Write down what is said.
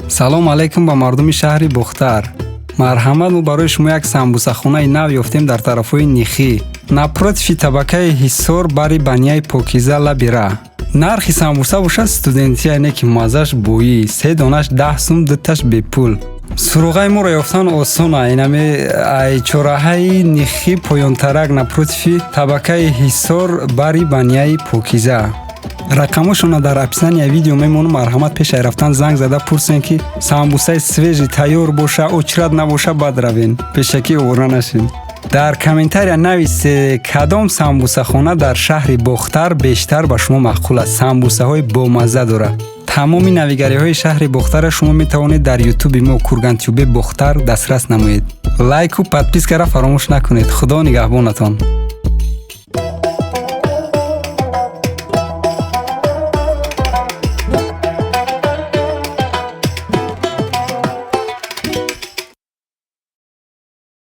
салом алейкум ба мардуми шаҳри Бохтар. Мархамат, мо барои шумо як самбусахонаи нав ёфтем дар тарафои Нихи, напротив табакаи ҳисор бари банияи покиза лабира. нархи самбуса бошад студентия, ине ки мазаш боӣ, 3 донаш 10 сум, 2 таш бепул. суруғаи моро ёфтан осона. Инаме ай чораҳаи Нихи поёнтарак напротив табакаи ҳисор бари банияи покиза. рақамошона дар описанияи видео мемонам. марҳамат, пешай рафтан занг зада пурсен ки самбусаи свежи тайёр боша, очрат набоша, бад равен, пешакӣ овора нашин. дар комментария нависе кадом самбусахона дар шаҳри Бохтар бештар ба шумо маъқул аст, самбусаҳои бомазза дорад. тамоми навигариҳои шаҳри Бохтара шумо метавонед дар ютуби мо Kurgan-Tube Бохтар дастрас намоед. лайку подпискаро фаромӯш накунед. худо нигаҳбонатон.